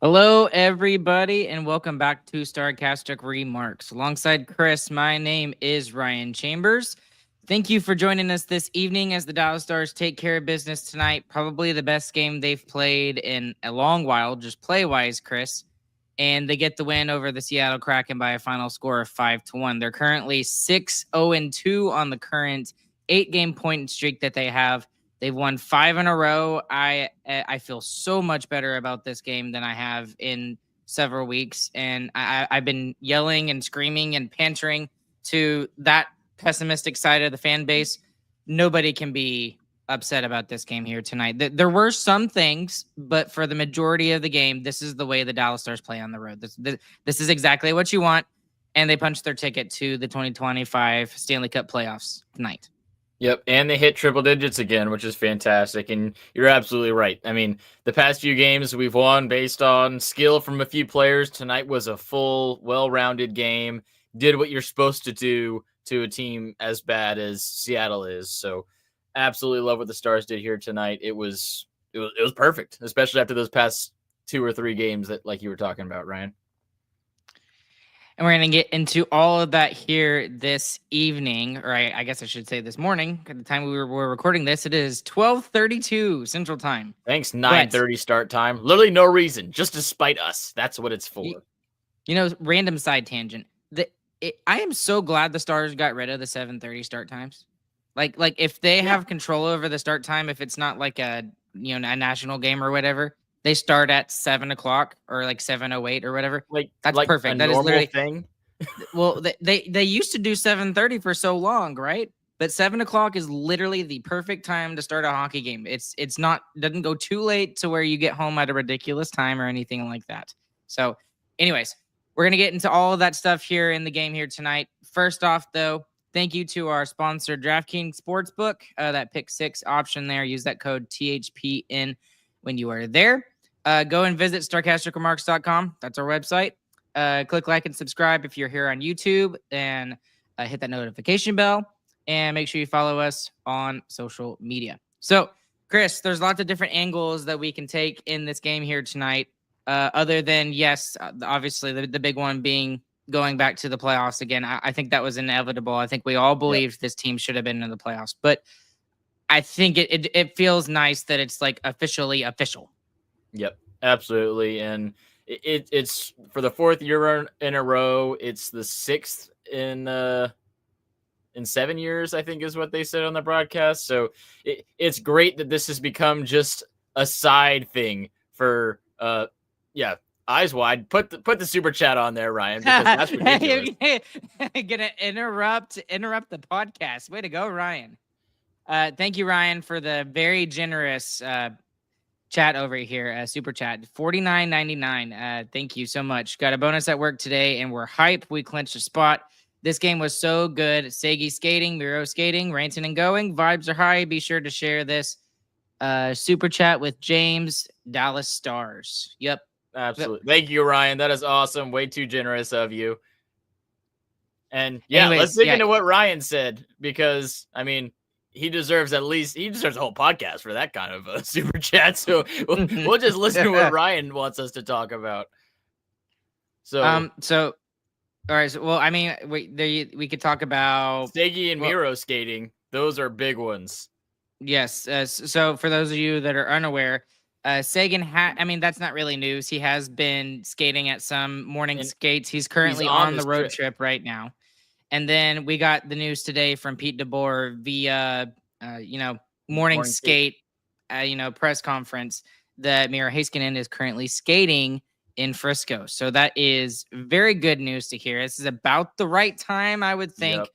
Hello, everybody, and welcome back to Starcastic Remarks. Alongside Chris, my name is Ryan Chambers. Thank you for joining us this evening as the Dallas Stars take care of business tonight. Probably the best game they've played in a long while, just play-wise, Chris. And they get the win over the Seattle Kraken by a final score of 5-1. They're currently 6-0-2 on the current 8-game point streak that they have. They've won 5 in a row. I feel so much better about this game than I have in several weeks. And I've been yelling and screaming and pantering to that pessimistic side of the fan base. Nobody can be upset about this game here tonight. There were some things, but for the majority of the game, this is the way the Dallas Stars play on the road. This is exactly what you want. And they punched their ticket to the 2025 Stanley Cup Playoffs tonight. Yep, and they hit triple digits again, which is fantastic, and you're absolutely right. I mean, the past few games we've won based on skill from a few players. Tonight was a full, well-rounded game. Did what you're supposed to do to a team as bad as Seattle is. So absolutely love what the Stars did here tonight. It was perfect, especially after those past 2 or 3 games that, like you were talking about, Ryan. And we're going to get into all of that here this evening, or I guess I should say this morning. At the time we're recording this, it is 12:32 Central Time. Thanks, 9:30 start time. Literally no reason, just to spite us. That's what it's for. Random side tangent. I am so glad the Stars got rid of the 7:30 start times. Like if they have control over the start time, if it's not like a national game or whatever. They start at 7 o'clock or like 7:08 or whatever. That's perfect. That is literally thing. Well, they used to do 7:30 for so long, right? But 7 o'clock is literally the perfect time to start a hockey game. It's not doesn't go too late to where you get home at a ridiculous time or anything like that. So, anyways, we're gonna get into all of that stuff here in the game here tonight. First off, though, thank you to our sponsor, DraftKings Sportsbook. That pick 6 option there. Use that code THPN when you are there. Go and visit starcasticremarks.com. That's our website. Click like and subscribe if you're here on YouTube, and hit that notification bell, and make sure you follow us on social media. So, Chris, there's lots of different angles that we can take in this game here tonight. Other than, yes, obviously the big one being going back to the playoffs again. I think that was inevitable. I think we all believed this team should have been in the playoffs, but I think it feels nice that it's like officially official. Yep, absolutely. And it's for the 4th year in a row. It's the 6th in 7 years, I think is what they said on the broadcast. So it's great that this has become just a side thing for, eyes wide. Put the super chat on there, Ryan, because that's ridiculous. Gonna interrupt the podcast. Way to go, Ryan. Thank you, Ryan, for the very generous chat over here, super chat, $49.99. Thank you so much. Got a bonus at work today, and we're hype. We clinched a spot. This game was so good. Seguin skating, Miro skating, Rantanen going. Vibes are high. Be sure to share this super chat with James, Dallas Stars. Yep. Absolutely. Thank you, Ryan. That is awesome. Way too generous of you. And let's dig into what Ryan said, because I mean, he deserves a whole podcast for that kind of a super chat. So we'll just listen to what Ryan wants us to talk about. So, all right. So, well, I mean, we could talk about Seguin and Miro skating. Those are big ones. Yes. So for those of you that are unaware, Seguin that's not really news. He has been skating at some morning skates. He's currently on the road trip right now. And then we got the news today from Pete DeBoer via, morning skate, press conference that Miro Seguin is currently skating in Frisco. So that is very good news to hear. This is about the right time, I would think.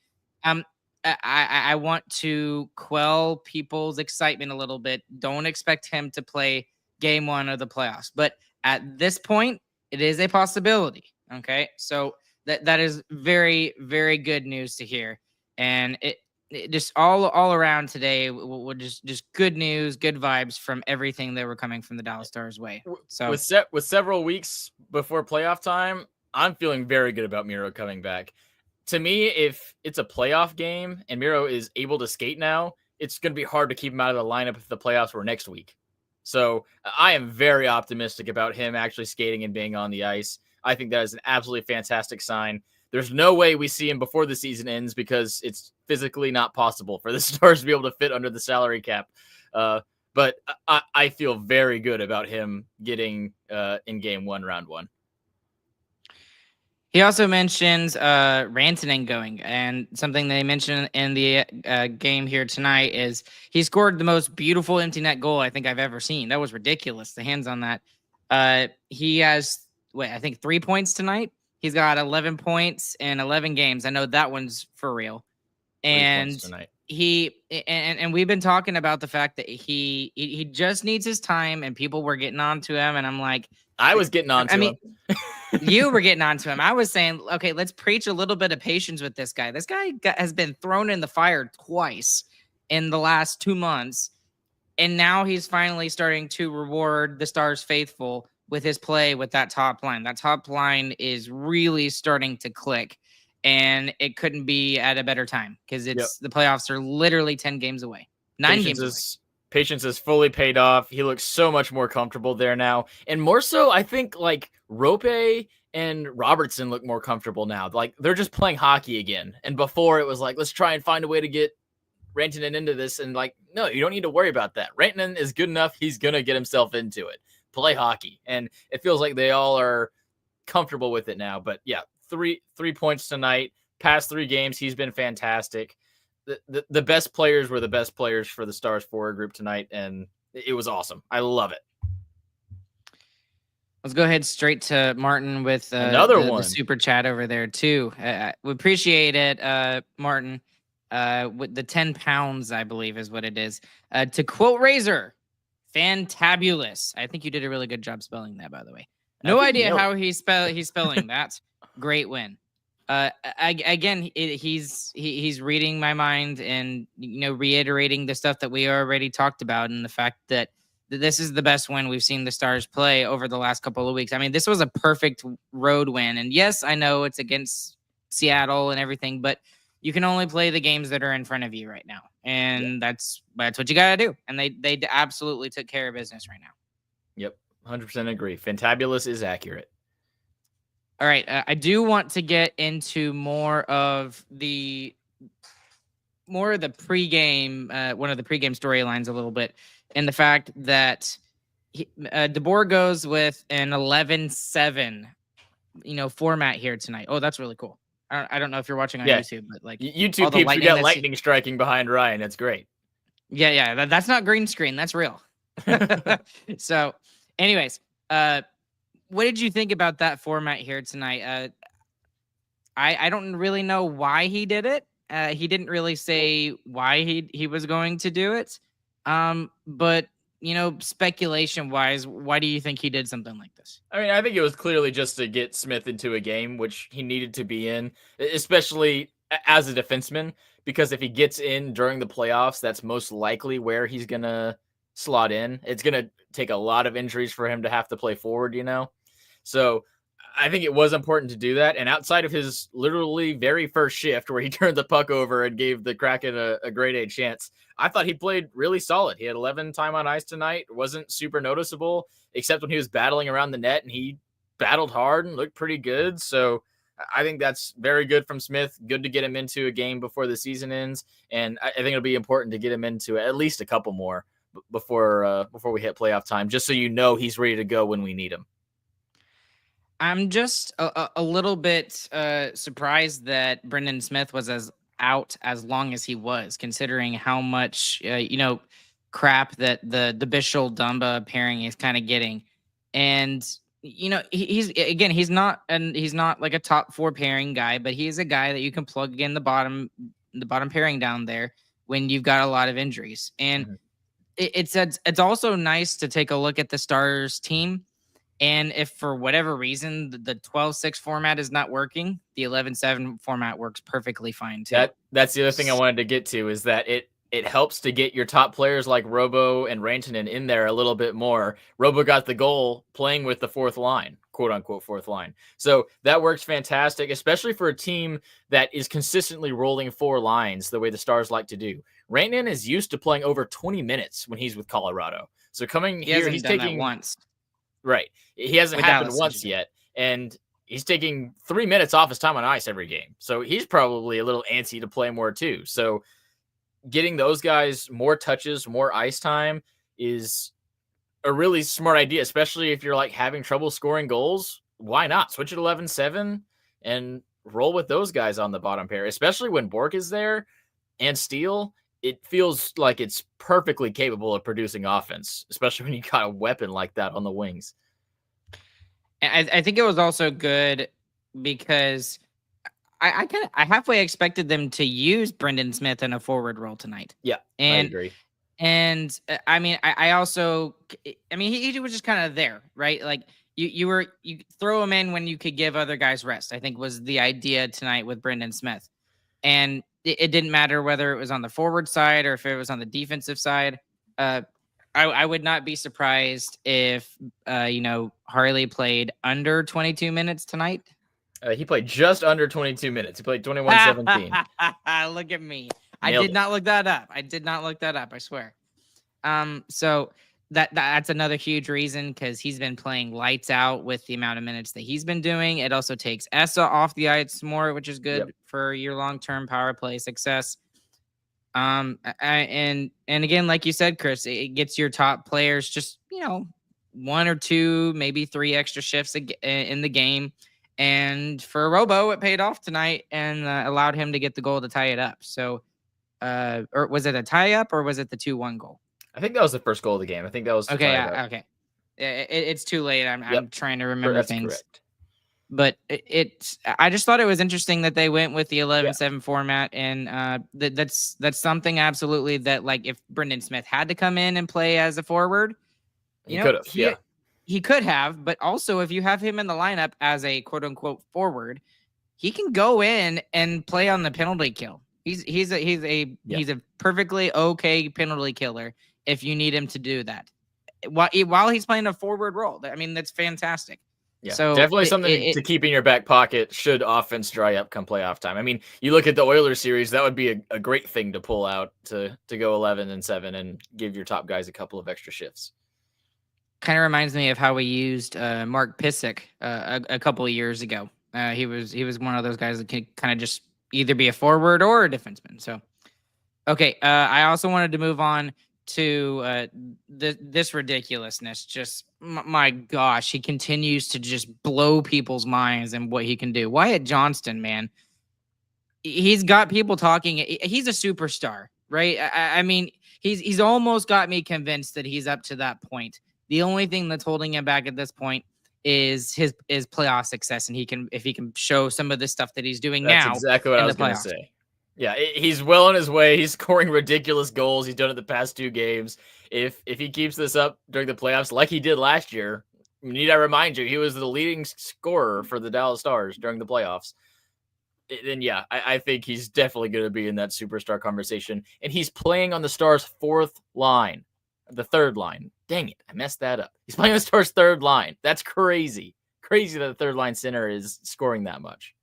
Yep. I want to quell people's excitement a little bit. Don't expect him to play game 1 of the playoffs. But at this point, it is a possibility. Okay, so that is very, very good news to hear, and it just all around today was just good news, good vibes from everything that were coming from the Dallas Stars' way. So with several weeks before playoff time, I'm feeling very good about Miro coming back. To me, if it's a playoff game and Miro is able to skate now, it's going to be hard to keep him out of the lineup if the playoffs were next week. So I am very optimistic about him actually skating and being on the ice. I think that is an absolutely fantastic sign. There's no way we see him before the season ends because it's physically not possible for the Stars to be able to fit under the salary cap. But I feel very good about him getting in game one, round one. He also mentions Rantanen going, and something they mentioned in the game here tonight is he scored the most beautiful empty net goal I think I've ever seen. That was ridiculous. The hands on that. He has, I think 3 points tonight. He's got 11 points in 11 games. I know that one's for real. And and we've been talking about the fact that he just needs his time, and people were getting on to him, and I'm like, I was getting on to him. You were getting on to him. I was saying, okay, let's preach a little bit of patience with this guy. This guy has been thrown in the fire twice in the last 2 months, and now he's finally starting to reward the Stars faithful with his play with that top line. That top line is really starting to click, and it couldn't be at a better time because the playoffs are literally 10 games away, 9 games away. Patience is fully paid off. He looks so much more comfortable there now. And more so, I think, like, Rope and Robertson look more comfortable now. Like, they're just playing hockey again. And before, it was like, let's try and find a way to get Rantanen into this. And, like, no, you don't need to worry about that. Rantanen is good enough. He's going to get himself into it. Play hockey. And it feels like they all are comfortable with it now. But, yeah, three points tonight. Past 3 games, he's been fantastic. The best players were the best players for the Stars forward group tonight, and it was awesome. I love it. Let's go ahead straight to Martin with another one. The super chat over there too. We appreciate it, Martin. With the 10 pounds, I believe is what it is. To quote Razor, fantabulous. I think you did a really good job spelling that, by the way. No idea how he's spelling that. Great win. Again, he's reading my mind and, reiterating the stuff that we already talked about, and the fact that this is the best win we've seen the Stars play over the last couple of weeks. I mean, this was a perfect road win, and yes, I know it's against Seattle and everything, but you can only play the games that are in front of you right now, and that's what you got to do. And they absolutely took care of business right now. Yep, 100% agree. Fantabulous is accurate. All right, I do want to get into more of the pregame, one of the pregame storylines a little bit, and the fact that DeBoer goes with an 11-7, format here tonight. Oh, that's really cool. I don't know if you're watching on YouTube, but like YouTube peeps, we got lightning striking behind Ryan. That's great. Yeah, that's not green screen. That's real. So, anyways, what did you think about that format here tonight? I don't really know why he did it. He didn't really say why he was going to do it. But speculation wise, why do you think he did something like this? I mean, I think it was clearly just to get Smith into a game, which he needed to be in, especially as a defenseman, because if he gets in during the playoffs, that's most likely where he's going to slot in. It's going to take a lot of injuries for him to have to play forward, So I think it was important to do that. And outside of his literally very first shift where he turned the puck over and gave the Kraken a grade A chance, I thought he played really solid. He had 11 time on ice tonight. It wasn't super noticeable, except when he was battling around the net, and he battled hard and looked pretty good. So I think that's very good from Smith. Good to get him into a game before the season ends. And I think it'll be important to get him into at least a couple more before we hit playoff time, just so he's ready to go when we need him. I'm just a little bit surprised that Brendan Smith was out as long as he was, considering how much crap that the Bischel Dumba pairing is kind of getting. And he's not like a top 4 pairing guy, but he is a guy that you can plug in the bottom pairing down there when you've got a lot of injuries. And it's also nice to take a look at the Stars team. And if for whatever reason the 12-6 format is not working, the 11-7 format works perfectly fine too. That's the other thing I wanted to get to, is that it helps to get your top players like Robo and Rantanen in there a little bit more. Robo got the goal playing with the fourth line, quote unquote fourth line. So that works fantastic, especially for a team that is consistently rolling 4 lines the way the Stars like to do. Rantanen is used to playing over 20 minutes when he's with Colorado. So coming He here, hasn't he's done that taking once. right. He hasn't With happened Dallas, once yet, and he's taking 3 minutes off his time on ice every game. So he's probably a little antsy to play more too. So getting those guys more touches, more ice time is a really smart idea, especially if you're like having trouble scoring goals. Why not switch it 11-7 and roll with those guys on the bottom pair, especially when Bork is there and Steele. It feels like it's perfectly capable of producing offense, especially when you got a weapon like that on the wings. I think it was also good because I halfway expected them to use Brendan Smith in a forward role tonight. Yeah, I And agree. I mean, I also, I mean, he was just kind of there, right? Like you throw him in when you could give other guys rest, I think was the idea tonight with Brendan Smith. And it didn't matter whether it was on the forward side or if it was on the defensive side. I would not be surprised if, Harley played under 22 minutes tonight. He played just under 22 minutes. He played 21-17. Look at me. I Nailed did it. not look that up. I swear. So that's another huge reason because he's been playing lights out with the amount of minutes that he's been doing. It also takes Essa off the ice more, which is good for your long-term power play success. And again, like you said, Chris, it gets your top players just, one or two, maybe three extra shifts in the game. And for Robo, it paid off tonight and allowed him to get the goal to tie it up. So, or was it a tie up or was it the 2-1 goal? I think that was the first goal of the game. I think that was okay. Okay. It's too late. I'm trying to remember That's things. correct. But I just thought it was interesting that they went with the 11-7 format, and that's something absolutely that, like, if Brendan Smith had to come in and play as a forward, he could have. He could have. But also, if you have him in the lineup as a quote unquote forward, he can go in and play on the penalty kill. He's a perfectly okay penalty killer if you need him to do that while he's playing a forward role. I mean, that's fantastic. Yeah, so definitely something to keep in your back pocket should offense dry up come playoff time. I mean, you look at the Oilers series, that would be a great thing to pull out to go 11-7 and give your top guys a couple of extra shifts. Kind of reminds me of how we used Mark Pysyk a couple of years ago. He was one of those guys that could kind of just either be a forward or a defenseman. So, okay, I also wanted to move on to this ridiculousness. Just my gosh, he continues to just blow people's minds and what he can do. Wyatt Johnston, man, he's got people talking. He's a superstar, right? I mean, he's almost got me convinced that he's up to that point. The only thing that's holding him back at this point is his playoff success, and if he can show some of the stuff that he's doing now. That's exactly what I was going to say. Yeah, he's well on his way. He's scoring ridiculous goals. He's done it the past 2 games. If he keeps this up during the playoffs like he did last year, need I remind you, he was the leading scorer for the Dallas Stars during the playoffs. Then yeah, I think he's definitely going to be in that superstar conversation. And he's playing on the Stars' 4th line, the 3rd line. Dang it, I messed that up. He's playing on the Stars' 3rd line. That's crazy. Crazy that the 3rd line center is scoring that much.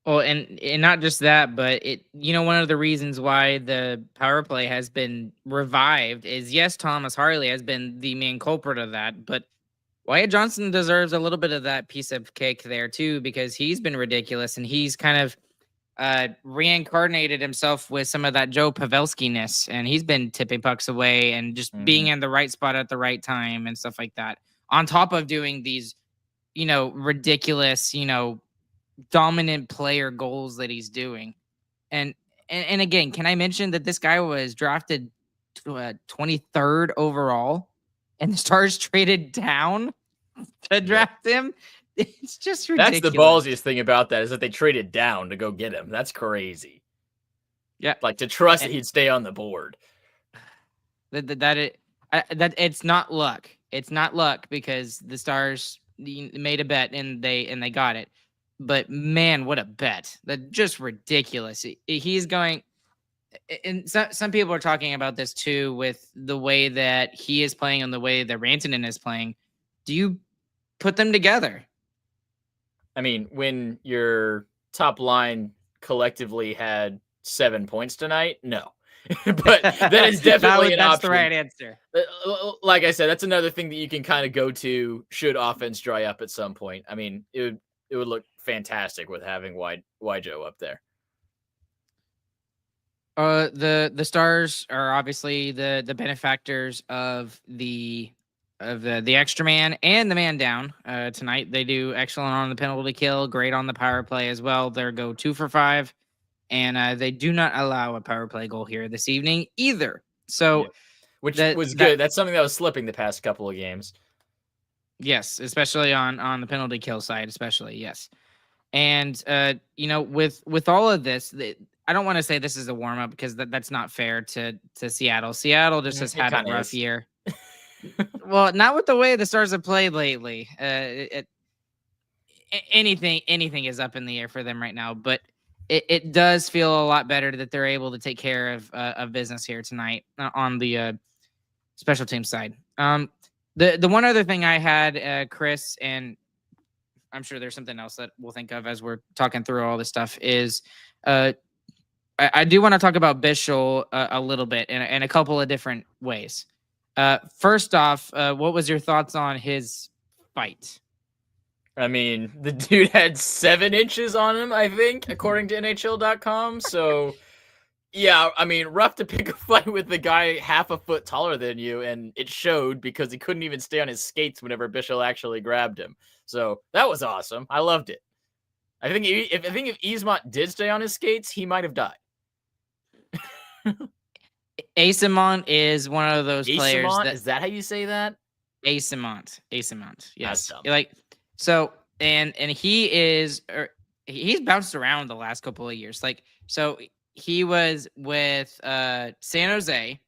Well, and not just that, but one of the reasons why the power play has been revived is, yes, Thomas Harley has been the main culprit of that, but Wyatt Johnston deserves a little bit of that piece of cake there too, because he's been ridiculous and he's kind of reincarnated himself with some of that Joe Pavelski-ness, and he's been tipping pucks away and just being in the right spot at the right time and stuff like that, on top of doing these, ridiculous, dominant player goals that he's doing. And again, can I mention that this guy was drafted 23rd overall and the Stars traded down to draft him? It's just ridiculous. That's the ballsiest thing about that, is that they traded down to go get him. That's crazy. Yeah. Like, to trust that he'd stay on the board. That it's not luck. It's not luck, because the Stars made a bet and they got it. But man, what a bet. That's just ridiculous. He's going, and some people are talking about this too, with the way that he is playing and the way that Rantanen is playing. Do you put them together? I mean, when your top line collectively had 7 points tonight, no. but that is definitely an that's option. the right answer. Like I said, that's another thing that you can kind of go to should offense dry up at some point. I mean, it would look fantastic with having Joe up there. The Stars are obviously the benefactors of the extra man and the man down tonight. They do excellent on the penalty kill, great on the power play as well. They go 2 for 5, and they do not allow a power play goal here this evening either. So, which was good. That's something that was slipping the past couple of games. Yes, especially on the penalty kill side, especially yes. And with all of this, I don't want to say this is a warm up because that's not fair to Seattle. Seattle just has had a rough year. Well, not with the way the Stars have played lately. Anything is up in the air for them right now, but it does feel a lot better that they're able to take care of business here tonight on the special team side. The one other thing I had, Chris, and I'm sure there's something else that we'll think of as we're talking through all this stuff, is I do want to talk about Bischel a little bit in a couple of different ways. First off, what was your thoughts on his fight? I mean, the dude had 7 inches on him, I think, according to NHL.com. So, yeah, I mean, rough to pick a fight with the guy half a foot taller than you, and it showed because he couldn't even stay on his skates whenever Bischel actually grabbed him. So that was awesome. I loved it. I think if Acemont did stay on his skates, he might have died. Acemont is one of those players. Is that how you say that? Acemont. Yes. Like so, and he's bounced around the last couple of years. Like so, he was with San Jose,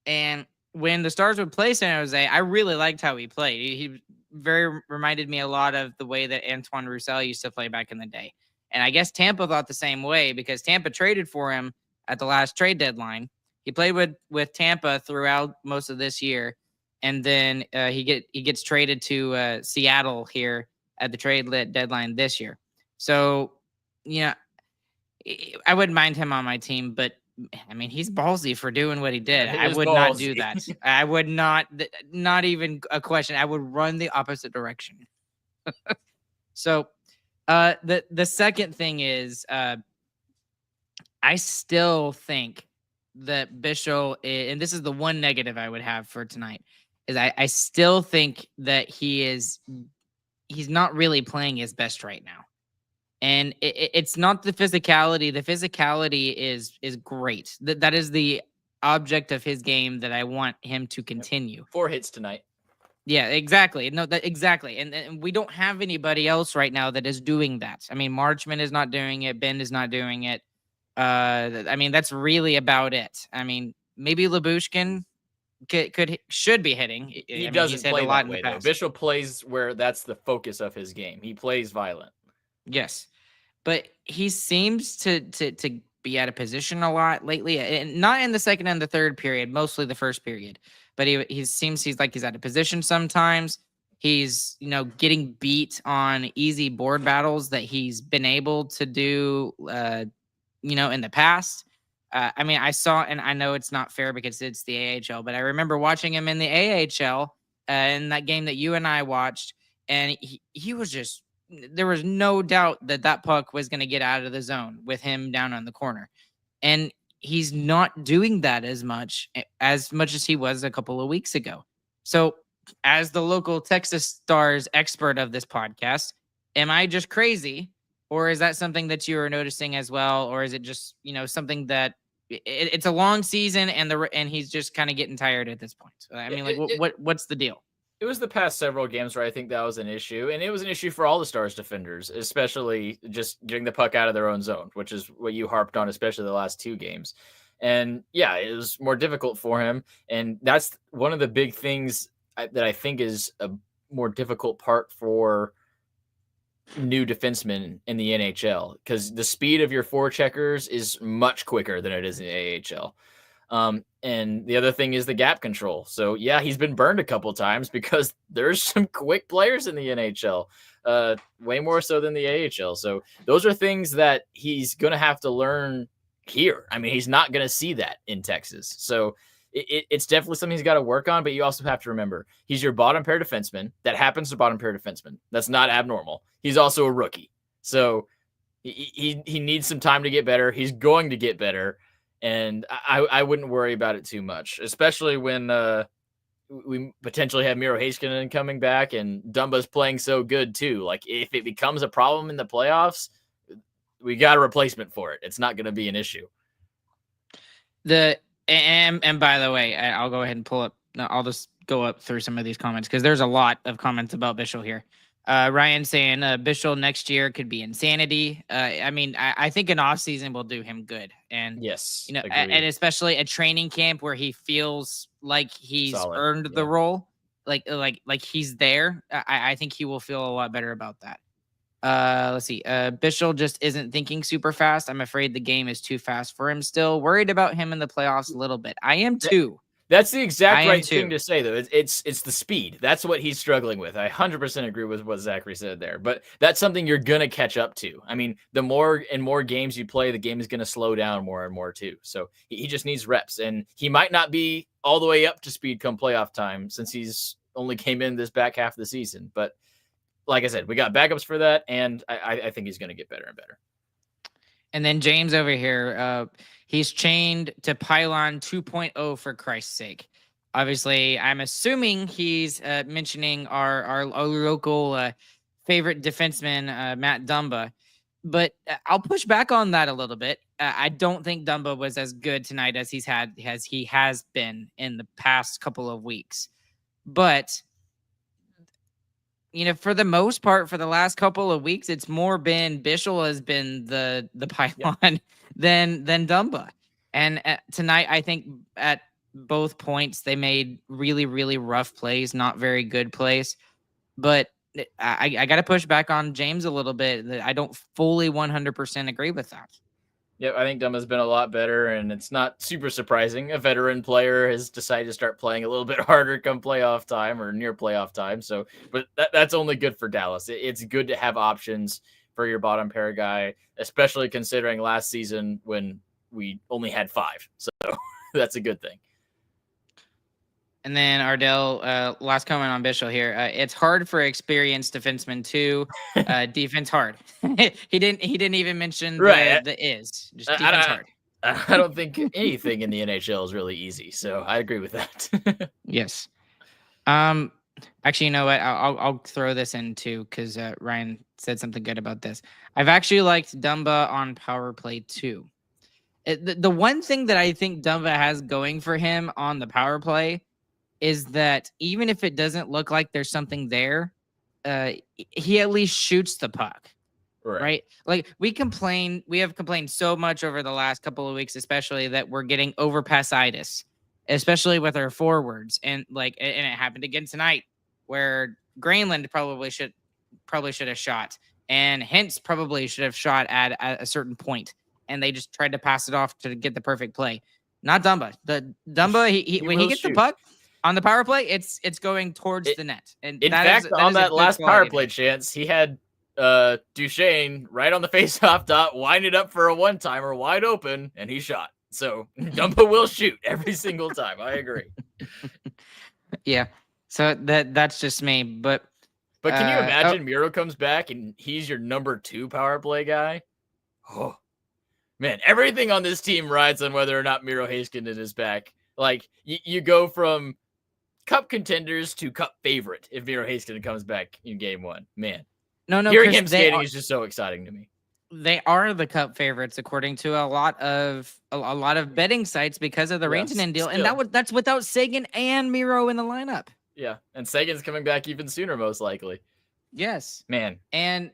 and when the Stars would play San Jose, I really liked how he played. He very reminded me a lot of the way that Antoine Roussel used to play back in the day. And I guess Tampa thought the same way because Tampa traded for him at the last trade deadline. He played with Tampa throughout most of this year, and then he gets traded to Seattle here at the trade deadline this year. So, I wouldn't mind him on my team, but I mean, he's ballsy for doing what he did. I would not do that. I would not even a question. I would run the opposite direction. So, the second thing is, I still think that Bischel, and this is the one negative I would have for tonight, is I still think that he's not really playing his best right now. And it's not the physicality. The physicality is great. That is the object of his game that I want him to continue. 4 hits tonight. Yeah, exactly. No, exactly. And we don't have anybody else right now that is doing that. I mean, Marchman is not doing it. Ben is not doing it. I mean, that's really about it. I mean, maybe Lyubushkin should be hitting. He doesn't play a lot that way, though. Bischel plays where that's the focus of his game. He plays violent. Yes. But he seems to be out of position a lot lately, and not in the second and the third period, mostly the first period. But he seems he's out of position sometimes. He's getting beat on easy board battles that he's been able to do, in the past. I mean, I saw, and I know it's not fair because it's the AHL, but I remember watching him in the AHL in that game that you and I watched, and he was just. There was no doubt that puck was going to get out of the zone with him down on the corner. And he's not doing that as much as he was a couple of weeks ago. So as the local Texas Stars expert of this podcast, am I just crazy, or is that something that you are noticing as well? Or is it just, something that it's a long season and he's just kind of getting tired at this point? I mean, what's the deal? It was the past several games where I think that was an issue, and it was an issue for all the Stars defenders, especially just getting the puck out of their own zone, which is what you harped on, especially the last 2 games. And yeah, it was more difficult for him, and that's one of the big things that I think is a more difficult part for new defensemen in the NHL, because the speed of your forecheckers is much quicker than it is in the AHL. And the other thing is the gap control. So yeah, he's been burned a couple times because there's some quick players in the NHL, way more so than the AHL. So those are things that he's going to have to learn here. I mean, he's not going to see that in Texas. So it's definitely something he's got to work on, but you also have to remember he's your bottom pair defenseman. That happens to bottom pair defenseman. That's not abnormal. He's also a rookie. So he needs some time to get better. He's going to get better. And I wouldn't worry about it too much, especially when we potentially have Miro Seguin coming back and Dumba's playing so good too. Like if it becomes a problem in the playoffs, we got a replacement for it. It's not going to be an issue. And by the way, I'll go ahead and pull up. I'll just go up through some of these comments because there's a lot of comments about Bischel here. Ryan saying Bischel next year could be insanity. I mean, I think an off season will do him good, and yes, you know, and especially a training camp where he feels like he's solid. Earned the role, like he's there. I think he will feel a lot better about that. Let's see. Bischel just isn't thinking super fast. I'm afraid the game is too fast for him still. Worried about him in the playoffs a little bit. I am too. That's the exact right thing to say, though. It's the speed. That's what he's struggling with. I 100% agree with what Zachary said there. But that's something you're going to catch up to. I mean, the more and more games you play, the game is going to slow down more and more, too. So he just needs reps. And he might not be all the way up to speed come playoff time since he's only came in this back half of the season. But like I said, we got backups for that, and I think he's going to get better and better. And then James over here, he's chained to Pylon 2.0 for Christ's sake. Obviously, I'm assuming he's mentioning our local favorite defenseman, Matt Dumba. But I'll push back on that a little bit. I don't think Dumba was as good tonight as he has been in the past couple of weeks. But you know, for the most part, for the last couple of weeks, it's more been Bischel has been the pylon than Dumba. And tonight, I think at both points, they made really, really rough plays, not very good plays. But I got to push back on James a little bit. I don't fully 100% agree with that. Yeah, I think Dumba's been a lot better, and it's not super surprising. A veteran player has decided to start playing a little bit harder come playoff time or near playoff time. So, but that's only good for Dallas. It's good to have options for your bottom pair guy, especially considering last season when we only had 5. So that's a good thing. And then Ardell, last comment on Bischel here. It's hard for experienced defensemen too. Defense hard. he didn't even mention the is. Just defense hard. I don't think anything in the NHL is really easy, so I agree with that. Yes. Actually, you know what? I'll throw this in too because Ryan said something good about this. I've actually liked Dumba on power play too. The one thing that I think Dumba has going for him on the power play is that even if it doesn't look like there's something there, he at least shoots the puck. Right? Like we have complained so much over the last couple of weeks, especially that we're getting overpassitis, especially with our forwards. And it happened again tonight where Greenland probably should have shot, and Hintz probably should have shot at a certain point, and they just tried to pass it off to get the perfect play. Not Dumba. The Dumba, he when he gets the puck on the power play, it's going towards the net. And in fact, on that last power play chance, he had Duchesne right on the face-off dot, wind it up for a one-timer, wide open, and he shot. So Dumba will shoot every single time. I agree. Yeah. So that's just me. But can you imagine Miro comes back and he's your number 2 power play guy? Oh man, everything on this team rides on whether or not Miro Seguin is back. Like you go from cup contenders to cup favorite if Miro Seguin comes back in game 1. Man. No, hearing him skating is just so exciting to me. They are the cup favorites according to a lot of betting sites because of the Rantanen deal, and that's without Seguin and Miro in the lineup. Yeah, and Seguin's coming back even sooner, most likely. Yes, man. And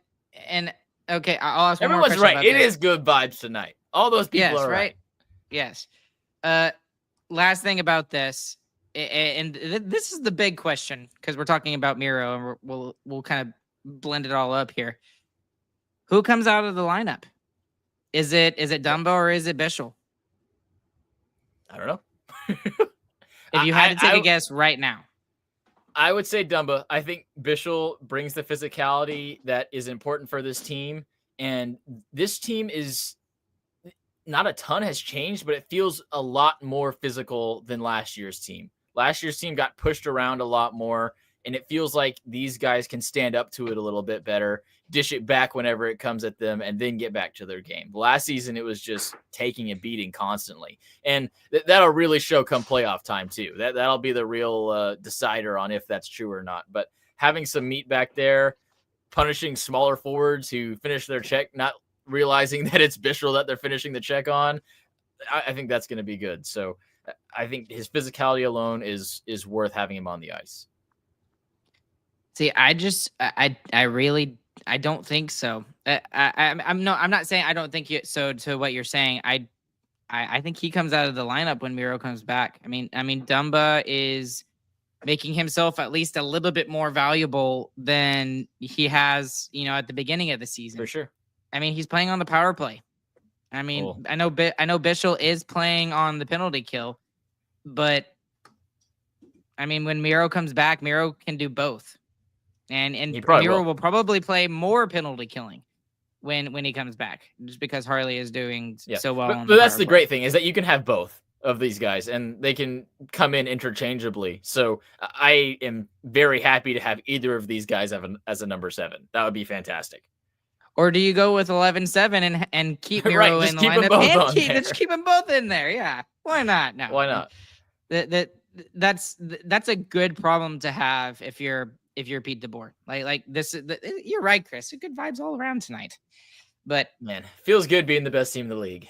okay, I'll ask one more question. Everyone's right. It this. Is good vibes tonight. All those people are right. Yes. Last thing about this, and this is the big question because we're talking about Miro, and we'll kind of blend it all up here. Who comes out of the lineup? Is it Dumba or is it Bischel? I don't know. If you had to take a guess right now, I would say Dumba. I think Bischel brings the physicality that is important for this team, and this team is not a ton has changed, but it feels a lot more physical than last year's team. Last year's team got pushed around a lot more, and it feels like these guys can stand up to it a little bit better, dish it back whenever it comes at them, and then get back to their game. Last season, it was just taking a beating constantly, and that'll really show come playoff time too. That'll be the real decider on if that's true or not. But having some meat back there, punishing smaller forwards who finish their check, not realizing that it's Bischel that they're finishing the check on, I think that's going to be good. So I think his physicality alone is worth having him on the ice. See, I really don't think so. I'm not saying I don't think so to what you're saying. I think he comes out of the lineup when Miro comes back. I mean Dumba is making himself at least a little bit more valuable than he has, at the beginning of the season. For sure. I mean, he's playing on the power play. I mean, cool. I know Bischel is playing on the penalty kill, but I mean, when Miro comes back, Miro can do both. And Miro will probably play more penalty killing when he comes back, just because Harley is doing so well. But that's the great thing, is that you can have both of these guys and they can come in interchangeably. So I am very happy to have either of these guys as a number 7. That would be fantastic. Or do you go with 11-7 and keep Miro in the lineup and just keep them both in there? Yeah, why not? No, why not? That's a good problem to have if you're Pete DeBoer. Like this, you're right, Chris. Good vibes all around tonight. But man, feels good being the best team in the league.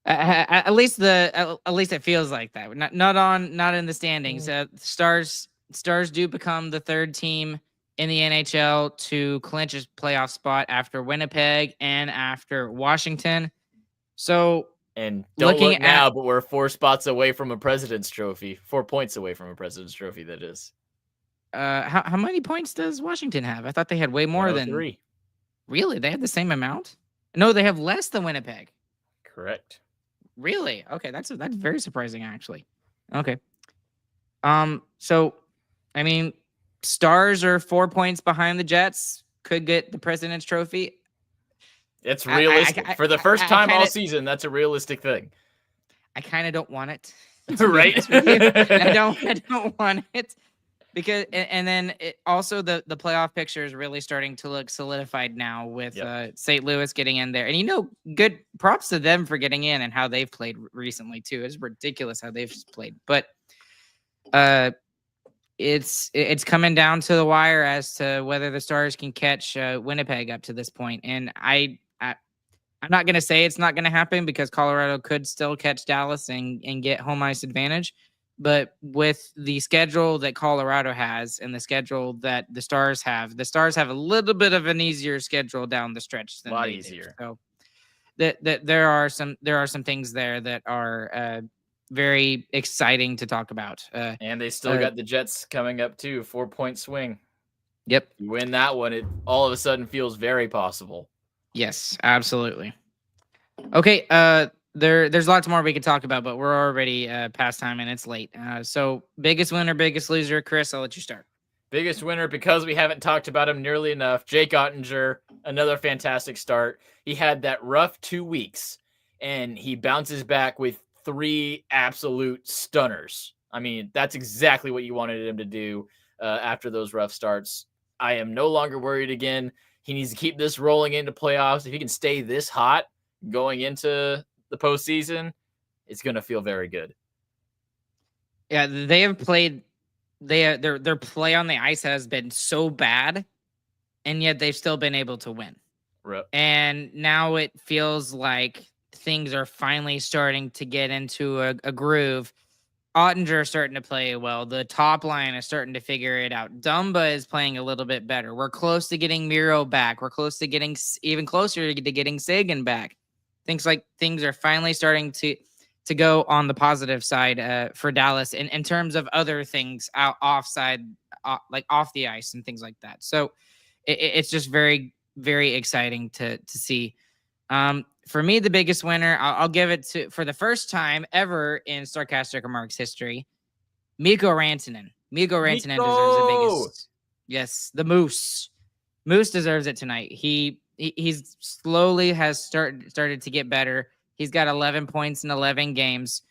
At least it feels like that. Not in the standings. Stars do become the 3rd team in the NHL to clinch a playoff spot after Winnipeg and after Washington. So, and don't look now, but we're 4 spots away from a President's Trophy. 4 points away from a President's Trophy, that is. How many points does Washington have? I thought they had way more than 3. Really? They have the same amount? No, they have less than Winnipeg. Correct. Really? Okay, that's very surprising, actually. Okay. So, I mean, Stars are 4 points behind the Jets. Could get the President's Trophy. It's realistic. For the first time all season, that's a realistic thing. I kind of don't want it. Right? I don't want it. Because and then also the playoff picture is really starting to look solidified now with St. Louis getting in there. And good props to them for getting in and how they've played recently too. It's ridiculous how they've played. But it's coming down to the wire as to whether the Stars can catch Winnipeg up to this point. And I'm not going to say it's not going to happen, because Colorado could still catch Dallas and get home ice advantage. But with the schedule that Colorado has and the schedule that the Stars have a little bit of an easier schedule down the stretch. A lot easier. So that there are some things there that are very exciting to talk about. And they still got the Jets coming up too. 4-point swing. Yep. You win that one, it all of a sudden feels very possible. Yes, absolutely. Okay. There's lots more we could talk about, but we're already past time and it's late. So biggest winner, biggest loser, Chris, I'll let you start. Biggest winner, because we haven't talked about him nearly enough, Jake Ottinger, another fantastic start. He had that rough 2 weeks, and he bounces back with 3 absolute stunners. I mean, that's exactly what you wanted him to do after those rough starts. I am no longer worried again. He needs to keep this rolling into playoffs. If he can stay this hot going into the postseason, it's going to feel very good. Yeah, they have played. Their play on the ice has been so bad, and yet they've still been able to win. Right. And now it feels like things are finally starting to get into a groove. Ottinger is starting to play well. The top line is starting to figure it out. Dumba is playing a little bit better. We're close to getting Miro back. We're close to getting even closer to getting Seguin back. Things are finally starting to go on the positive side for Dallas in terms of other things offside, like off the ice and things like that. So it's just very, very exciting to see. For me, the biggest winner, I'll give it to, for the first time ever in Starcastic Remarks history, Mikko Rantanen. Mikko Rantanen deserves the biggest. Yes, the Moose. Moose deserves it tonight. He he's slowly has started to get better. He's got 11 points in 11 games.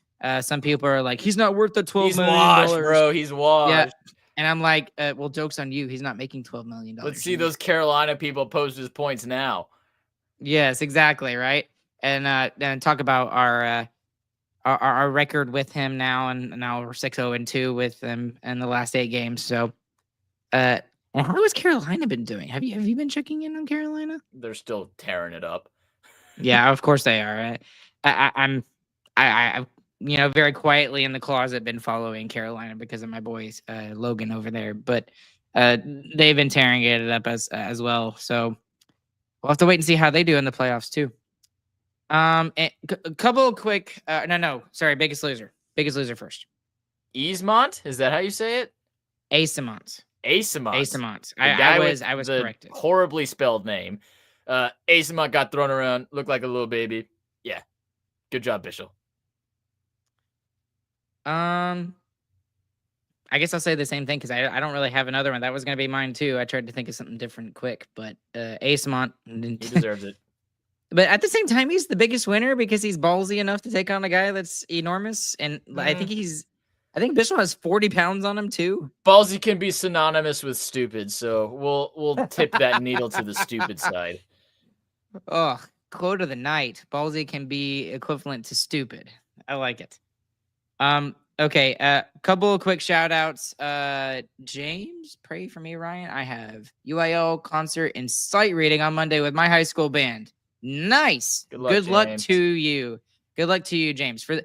Some people are like, he's not worth the $12 He's million. washed, bro. He's washed. Yeah. And I'm like, well, joke's on you. He's not making $12 million. Let's see those Carolina people post his points now. Yes, exactly. Right. And talk about our record with him now. And now we're 6-0-2 with him in the last 8 games. So, and how has Carolina been doing? Have you been checking in on Carolina? They're still tearing it up. Yeah, of course they are. I'm very quietly in the closet been following Carolina because of my boys, Logan over there. But they've been tearing it up as well. So we'll have to wait and see how they do in the playoffs too. A couple quick. Biggest loser. Biggest loser first. Acemont? Is that how you say it? Acemont. Acemont. I was corrected. Horribly spelled name. Acemont got thrown around, looked like a little baby. Yeah. Good job, Bischel. I guess I'll say the same thing because I don't really have another one. That was gonna be mine too. I tried to think of something different quick, but Acemont. He deserves it. But at the same time, he's the biggest winner because he's ballsy enough to take on a guy that's enormous. And I think Bischel has 40 pounds on him too. Ballsy can be synonymous with stupid, so we'll tip that needle to the stupid side. Oh, quote of the night. Ballsy can be equivalent to stupid. I like it. Okay, couple of quick shout outs. James, pray for me, Ryan. I have UIL concert and sight reading on Monday with my high school band. Nice. Good luck to you. Good luck to you, James. For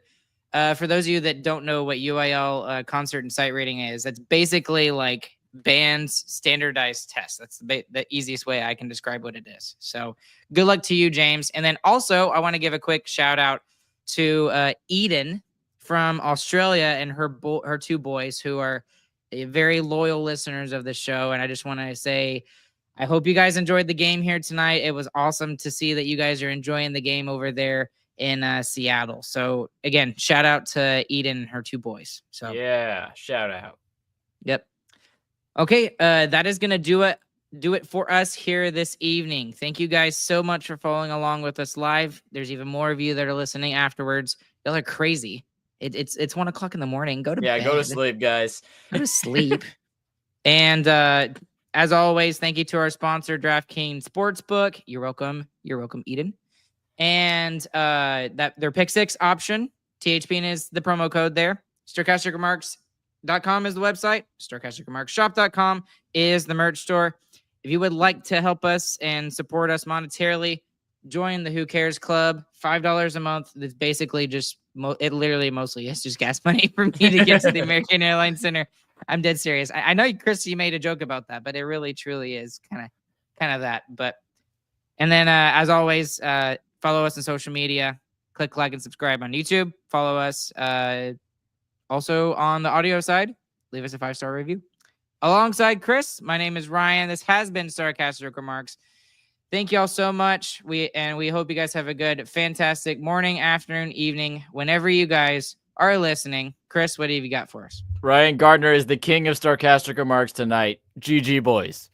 those of you that don't know what UIL concert and sight reading is, that's basically like band's standardized test. That's the easiest way I can describe what it is. So good luck to you, James. And then also I want to give a quick shout out to Eden from Australia and her 2 boys who are very loyal listeners of the show. And I just want to say, I hope you guys enjoyed the game here tonight. It was awesome to see that you guys are enjoying the game over there in Seattle. So again, shout out to Eden and her 2 boys. So yeah, shout out. Yep. Okay, that is gonna do it for us here this evening. Thank you guys so much for following along with us live. There's even more of you that are listening afterwards. Y'all are crazy. It's 1:00 in the morning. Go to bed. Go to sleep, guys. Go to sleep. And as always, thank you to our sponsor, DraftKings Sportsbook. You're welcome. You're welcome, Eden. And that their Pick 6 option, THPN is the promo code there. Starcasticremarks.com is the website. Starcasticremarksshop.com is the merch store. If you would like to help us and support us monetarily, join the Who Cares Club. $5 a month. That's basically just it. Literally, mostly it's just gas money for me to get to the American Airlines Center. I'm dead serious. I know, Chris, you made a joke about that, but it really, truly is kind of that. But and then as always, follow us on social media. Click like and subscribe on YouTube. Follow us also on the audio side. Leave us a 5-star review. Alongside Chris, my name is Ryan. This has been Starcastic Remarks. Thank you all so much. We hope you guys have a good, fantastic morning, afternoon, evening, whenever you guys are listening. Chris, what have you got for us? Ryan Gardner is the king of Starcastic Remarks tonight. GG, boys.